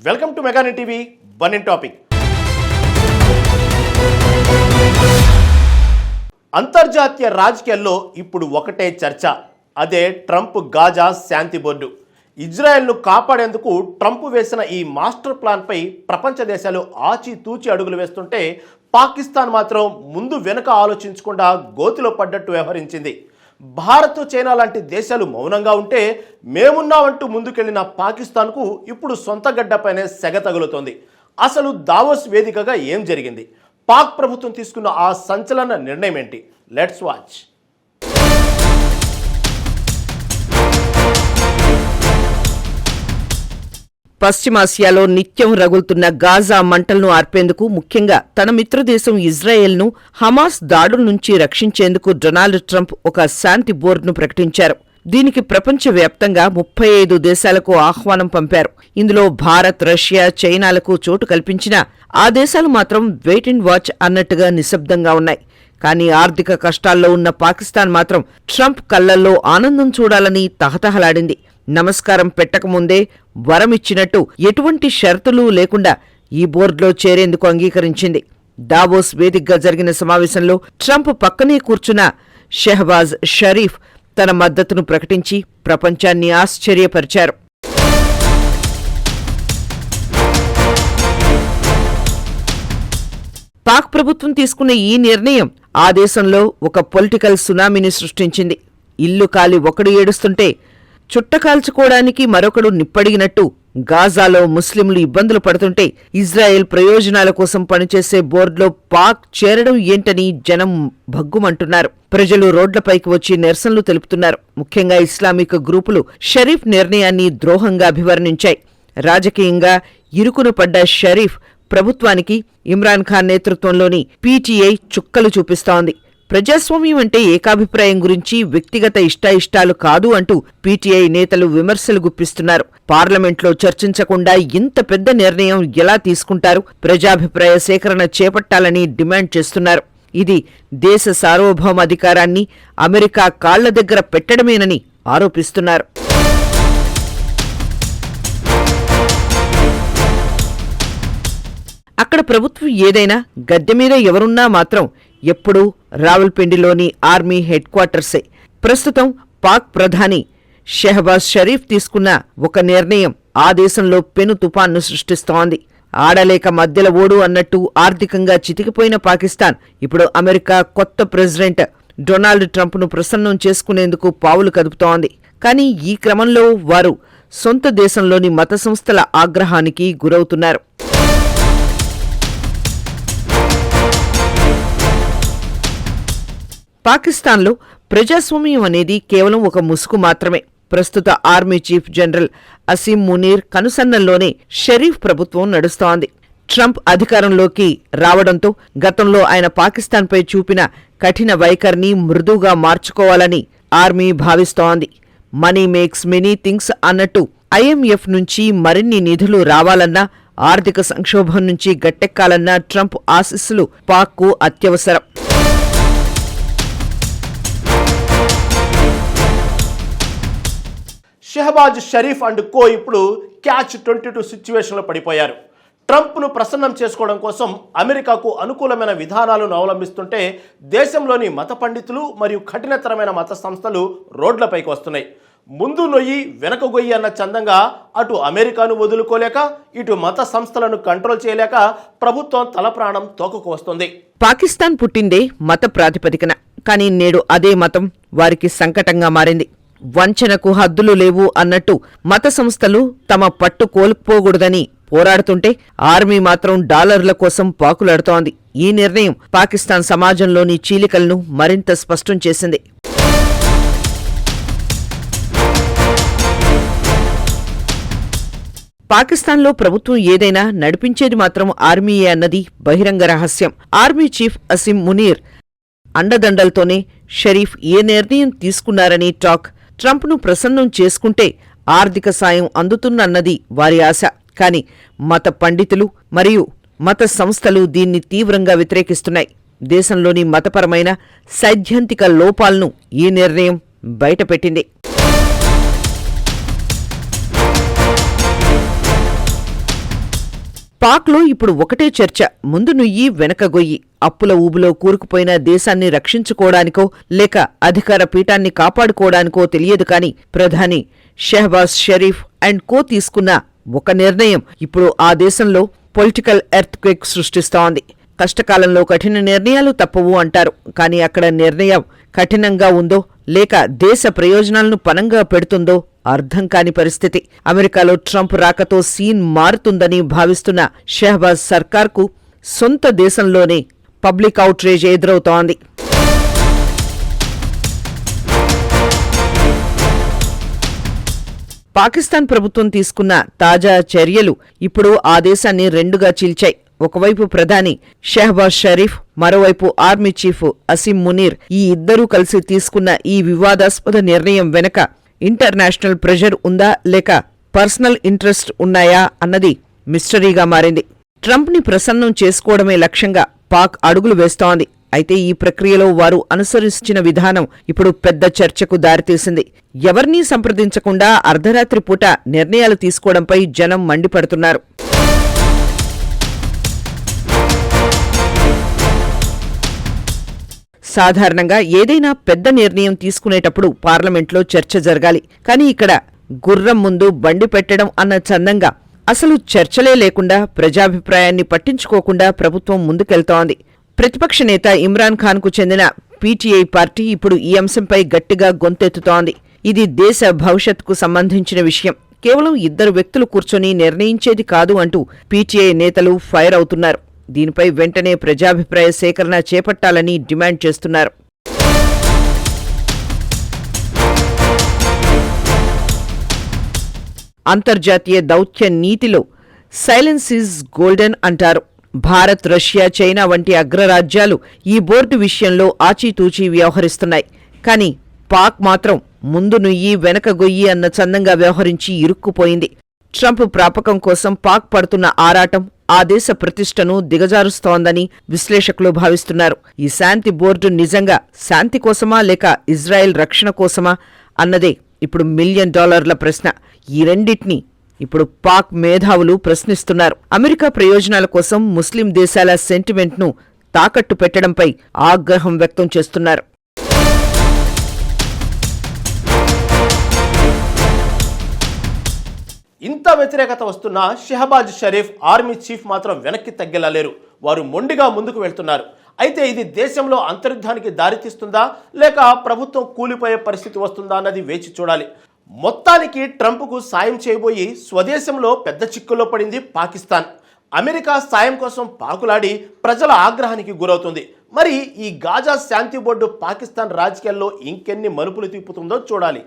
Welcome to మెగాని TV one in topic. అంతర్జాతీయ రాజకీయాల్లో ఇప్పుడు ఒకటే చర్చ, అదే ట్రంప్ గాజా శాంతి బోర్డు. ఇజ్రాయెల్ను కాపాడేందుకు ట్రంప్ వేసిన ఈ మాస్టర్ ప్లాన్పై ప్రపంచ దేశాలు ఆచితూచి అడుగులు వేస్తుంటే పాకిస్తాన్ మాత్రం ముందు వెనుక ఆలోచించకుండా గోతిలో పడ్డట్టు వ్యవహరించింది. భారత్, చైనా లాంటి దేశాలు మౌనంగా ఉంటే మేమున్నామంటూ ముందుకెళ్లిన పాకిస్తాన్కు ఇప్పుడు సొంత గడ్డపైనే సెగ తగులుతోంది. అసలు దావోస్ వేదికగా ఏం జరిగింది? పాక్ ప్రభుత్వం తీసుకున్న ఆ సంచలన నిర్ణయం ఏంటి? Let's watch. పశ్చిమాసియాలో నిత్యం రగులుతున్న గాజా మంటలను ఆర్పేందుకు, ముఖ్యంగా తన మిత్రదేశం ఇజ్రాయెల్ను హమాస్ దాడుల నుంచి రక్షించేందుకు డొనాల్డ్ ట్రంప్ ఒక శాంతి బోర్డును ప్రకటించారు. దీనికి ప్రపంచవ్యాప్తంగా 35 దేశాలకు ఆహ్వానం పంపారు. ఇందులో భారత్, రష్యా, చైనాలకు చోటు కల్పించినా ఆ దేశాలు మాత్రం వెయిట్ అండ్ వాచ్ అన్నట్టుగా నిశ్శబ్దంగా ఉన్నాయి. కానీ ఆర్థిక కష్టాల్లో ఉన్న పాకిస్తాన్ మాత్రం ట్రంప్ కళ్లల్లో ఆనందం చూడాలని తహతహలాడింది. నమస్కారం పెట్టకముందే వరమిచ్చినట్టు ఎటువంటి షరతులు లేకుండా ఈ బోర్డులో చేరేందుకు అంగీకరించింది. దావోస్ వేదికగా జరిగిన సమావేశంలో ట్రంప్ పక్కనే కూర్చున్న షెహబాజ్ షరీఫ్ తన మద్దతును ప్రకటించి ప్రపంచాన్ని ఆశ్చర్యపరిచారు. పాక్ ప్రభుత్వం తీసుకున్న ఈ నిర్ణయం ఆ దేశంలో ఒక పొలిటికల్ సునామీని సృష్టించింది. ఇల్లు కాలి ఒకడు ఏడుస్తుంటే చుట్టకాల్చుకోవడానికి మరొకడు నిప్పడిగినట్టు గాజాలో ముస్లింలు ఇబ్బందులు పడుతుంటే ఇజ్రాయెల్ ప్రయోజనాల కోసం పనిచేసే బోర్డులో పాక్ చేరడం ఏంటని జనం భగ్గుమంటున్నారు. ప్రజలు రోడ్లపైకి వచ్చి నిరసనలు తెలుపుతున్నారు. ముఖ్యంగా ఇస్లామిక్ గ్రూపులు షరీఫ్ నిర్ణయాన్ని ద్రోహంగా అభివర్ణించాయి. రాజకీయంగా ఇరుకున పడ్డ షరీఫ్ ప్రభుత్వానికి ఇమ్రాన్ ఖాన్ నేతృత్వంలోని పీటీఐ చుక్కలు చూపిస్తోంది. ప్రజాస్వామ్యం అంటే ఏకాభిప్రాయం గురించి, వ్యక్తిగత ఇష్టాయిష్టాలు కాదు అంటూ పీటీఐ నేతలు విమర్శలు గుప్పిస్తున్నారు. పార్లమెంట్లో చర్చించకుండా ఇంత పెద్ద నిర్ణయం ఎలా తీసుకుంటారు? ప్రజాభిప్రాయ సేకరణ చేపట్టాలని డిమాండ్ చేస్తున్నారు. ఇది దేశ సార్వభౌమాధికారాన్ని అమెరికా కాళ్ల దగ్గర పెట్టడమేనని ఆరోపిస్తున్నారు. అక్కడ ప్రభుత్వం ఏదైనా, గద్దె మీద ఎవరున్నా మాత్రం ఎప్పుడూ రావల్పిండిలోని ఆర్మీ హెడ్ క్వార్టర్సే. ప్రస్తుతం పాక్ ప్రధాని షెహబాజ్ షరీఫ్ తీసుకున్న ఒక నిర్ణయం ఆ దేశంలో పెను తుపాన్ను సృష్టిస్తోంది. ఆడలేక మధ్యల ఓడు అన్నట్టు ఆర్థికంగా చితికిపోయిన పాకిస్తాన్ ఇప్పుడు అమెరికా కొత్త ప్రెసిడెంట్ డొనాల్డ్ ట్రంప్ను ప్రసన్నం చేసుకునేందుకు పావులు కదుపుతోంది. కానీ ఈ క్రమంలో వారు సొంత దేశంలోని మత సంస్థల ఆగ్రహానికి గురవుతున్నారు. పాకిస్తాన్లో ప్రజాస్వామ్యం అనేది కేవలం ఒక ముసుగు మాత్రమే. ప్రస్తుత army chief general Asim Munir కనుసన్నల్లోనే షరీఫ్ ప్రభుత్వం నడుస్తోంది. ట్రంప్ అధికారంలోకి రావడంతో గతంలో ఆయన పాకిస్తాన్పై చూపిన కఠిన వైఖరిని మృదువుగా మార్చుకోవాలని ఆర్మీ భావిస్తోంది. మనీ మేక్స్ మెనీ థింగ్స్ అన్నట్టు ఐఎంఎఫ్ నుంచి మరిన్ని నిధులు రావాలన్నా, ఆర్థిక సంక్షోభం నుంచి గట్టెక్కాలన్నా ట్రంప్ ఆశీస్సులు పాక్కు అత్యవసరం. షెహబాజ్ షరీఫ్ అండ్ కో ఇప్పుడు క్యాచ్ 22 సిచ్యువేషన్లో పడిపోయారు. ట్రంప్ను ప్రసన్నం చేసుకోవడం కోసం అమెరికాకు అనుకూలమైన విధానాలను అవలంబిస్తుంటే దేశంలోని మత పండితులు మరియు కఠినతరమైన మత సంస్థలు రోడ్లపైకి వస్తున్నాయి. ముందు నొయ్యి వెనక గొయ్యి అన్న చందంగా అటు అమెరికాను వదులుకోలేక, ఇటు మత సంస్థలను కంట్రోల్ చేయలేక ప్రభుత్వం తల ప్రాణం తోకకు వస్తుంది. పాకిస్తాన్ పుట్టిందే మత ప్రాతిపదికన, కానీ నేడు అదే మతం వారికి సంకటంగా మారింది. వంచనకు హద్దులు లేవు అన్నట్టు మత సంస్థలు తమ పట్టు కోల్పోకూడదని పోరాడుతుంటే ఆర్మీ మాత్రం డాలర్ల కోసం పాకులాడుతోంది. ఈ నిర్ణయం పాకిస్తాన్ సమాజంలోని చీలికలను మరింత స్పష్టం చేసింది. పాకిస్తాన్లో ప్రభుత్వం ఏదైనా నడిపించేది మాత్రం ఆర్మీయే అన్నది బహిరంగ రహస్యం. ఆర్మీ చీఫ్ అసీం మునీర్ అండదండలతోనే షరీఫ్ ఏ నిర్ణయం తీసుకున్నారని టాక్. ట్రంప్ను ప్రసన్నం చేసుకుంటే ఆర్థిక సాయం అందుతుందన్నది వారి ఆశ. కాని మత పండితులు మరియు మత సంస్థలు దీన్ని తీవ్రంగా వ్యతిరేకిస్తున్నాయి. దేశంలోని మతపరమైన సైద్ధాంతిక లోపాలను ఈ నిర్ణయం బయటపెట్టింది. పాక్లో ఇప్పుడు ఒకటే చర్చ, ముందు నుయ్యి వెనక గొయ్యి. అప్పుల ఊబులో కూరుకుపోయిన దేశాన్ని రక్షించుకోవడానికో లేక అధికార పీఠాన్ని కాపాడుకోవడానికో తెలియదు కాని ప్రధాని షెహబాజ్ షరీఫ్ అండ్ కో తీసుకున్న ఒక నిర్ణయం ఇప్పుడు ఆ దేశంలో పొలిటికల్ ఎర్త్ క్వేక్ సృష్టిస్తోంది. కష్టకాలంలో కఠిన నిర్ణయాలు తప్పవు అంటారు, కానీ అక్కడ నిర్ణయం కఠినంగా ఉందో లేక దేశ ప్రయోజనాలను పనంగా పెడుతుందో అర్థం కాని పరిస్థితి. అమెరికాలో ట్రంప్ రాకతో సీన్ మారుతుందని భావిస్తున్న షెహబాజ్ సర్కార్కు సొంత దేశంలోనే పబ్లిక్ అవుట్రేజ్ ఎదురవుతోంది. పాకిస్తాన్ ప్రభుత్వం తీసుకున్న తాజా చర్యలు ఇప్పుడు ఆ దేశాన్ని రెండుగా చీల్చాయి. ఒకవైపు ప్రధాని షెహబాజ్ షరీఫ్, మరోవైపు ఆర్మీ చీఫ్ అసీం మునీర్ ఈ ఇద్దరూ కలిసి తీసుకున్న ఈ వివాదాస్పద నిర్ణయం వెనక ఇంటర్నేషనల్ ప్రెషర్ ఉందా లేక పర్సనల్ ఇంట్రెస్ట్ ఉన్నాయా అన్నది మిస్టరీగా మారింది. ట్రంప్ని ప్రసన్నం చేసుకోవడమే లక్ష్యంగా పాక్ అడుగులు వేస్తోంది. అయితే ఈ ప్రక్రియలో వారు అనుసరించిన విధానం ఇప్పుడు పెద్ద చర్చకు దారితీసింది. ఎవరినీ సంప్రదించకుండా అర్ధరాత్రి పూట నిర్ణయాలు తీసుకోవడంపై జనం మండిపడుతున్నారు. సాధారణంగా ఏదైనా పెద్ద నిర్ణయం తీసుకునేటప్పుడు పార్లమెంట్లో చర్చ జరగాలి. కానీ ఇక్కడ గుర్రం ముందు బండి పెట్టడం అన్న చందంగా అసలు చర్చలే లేకుండా ప్రజాభిప్రాయాన్ని పట్టించుకోకుండా ప్రభుత్వం ముందుకెళ్తోంది. ప్రతిపక్ష నేత ఇమ్రాన్ ఖాన్కు చెందిన పీటీఐ పార్టీ ఇప్పుడు ఈ అంశంపై గట్టిగా గొంతెత్తుతోంది. ఇది దేశ భవిష్యత్తుకు సంబంధించిన విషయం, కేవలం ఇద్దరు వ్యక్తులు కూర్చొని నిర్ణయించేది కాదు అంటూ పీటీఐ నేతలు ఫైర్ అవుతున్నారు. దీనిపై వెంటనే ప్రజాభిప్రాయ సేకరణ చేపట్టాలని డిమాండ్ చేస్తున్నారు. అంతర్జాతీయ దౌత్య నీతిలో సైలెన్స్ ఈజ్ గోల్డెన్ అంటారు. భారత్, రష్యా, చైనా వంటి అగ్రరాజ్యాలు ఈ బోర్డు విషయంలో ఆచితూచి వ్యవహరిస్తున్నాయి. కానీ పాక్ మాత్రం ముందు నుయ్యి వెనక గొయ్యి అన్న చందంగా వ్యవహరించి ఇరుక్కుపోయింది. ట్రంప్ ప్రాపకం కోసం పాక్ పడుతున్న ఆరాటం ఆ దేశ ప్రతిష్టను దిగజారుస్తోందని విశ్లేషకులు భావిస్తున్నారు. ఈ శాంతి బోర్డు నిజంగా శాంతి కోసమా లేక ఇజ్రాయెల్ రక్షణ కోసమా అన్నదే ఇప్పుడు $1 మిలియన్ ప్రశ్న. ఈ రెండింటినీ ఇప్పుడు పాక్ మేధావులు ప్రశ్నిస్తున్నారు. అమెరికా ప్రయోజనాల కోసం ముస్లిం దేశాల సెంటిమెంట్ను తాకట్టు పెట్టడంపై ఆగ్రహం వ్యక్తం చేస్తున్నారు. ఇంత వ్యతిరేకత వస్తున్న షెహబాజ్ షరీఫ్ ఆర్మీ చీఫ్ మాత్రం వెనక్కి తగ్గేలా లేరు. వారు మొండిగా ముందుకు వెళ్తున్నారు. అయితే ఇది దేశంలో అంతర్యుద్ధానికి దారితీస్తుందా లేక ప్రభుత్వం కూలిపోయే పరిస్థితి వస్తుందా అన్నది వేచి చూడాలి. మొత్తానికి ట్రంప్కు సాయం చేయబోయి స్వదేశంలో పెద్ద చిక్కుల్లో పడింది పాకిస్తాన్. అమెరికా సాయం కోసం పాకులాడి ప్రజల ఆగ్రహానికి గురవుతుంది. మరి ఈ గాజా శాంతి బోర్డు పాకిస్తాన్ రాజకీయాల్లో ఇంకెన్ని మలుపులు తిప్పుతుందో చూడాలి.